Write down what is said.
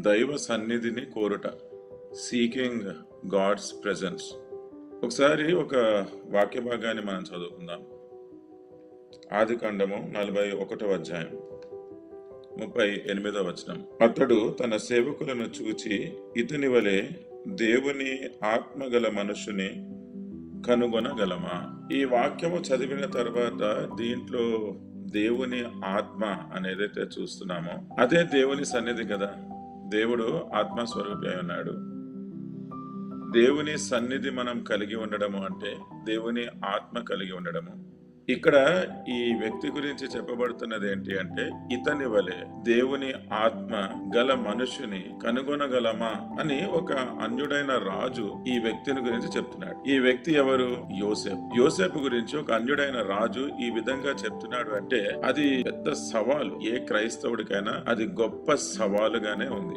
దైవ సన్నిధిని కోరుట, seeking God's presence. ఒకసారి ఒక వాక్య భాగాన్ని మనం చదువుకుందాం. ఆదికాండము 41వ అధ్యాయం 38వ వచనం. అతడు తన సేవకులను చూచి, ఇతని వలె దేవుని ఆత్మగల మనుషుని కనుగొనగలమా? ఈ వాక్యము చదివిన తర్వాత దీంట్లో దేవుని ఆత్మ అనేదైతే చూస్తున్నామో అదే దేవుని సన్నిధి కదా. దేవుడు ఆత్మస్వరూపి అయి ఉన్నాడు. దేవుని సన్నిధి మనం కలిగి ఉండడము అంటే దేవుని ఆత్మ కలిగి ఉండడము. ఇక్కడ ఈ వ్యక్తి గురించి చెప్పబడుతున్నది ఏంటి అంటే, ఇతని వలె దేవుని ఆత్మ గల మనుషుని కనుగొనగలమా అని ఒక అన్యుడైన రాజు ఈ వ్యక్తిని గురించి చెప్తున్నాడు. ఈ వ్యక్తి ఎవరు? యోసేపు. యోసేపు గురించి ఒక అన్యుడైన రాజు ఈ విధంగా చెప్తున్నాడు అంటే అది పెద్ద సవాలు. ఏ క్రైస్తవుడికైనా అది గొప్ప సవాలుగానే ఉంది.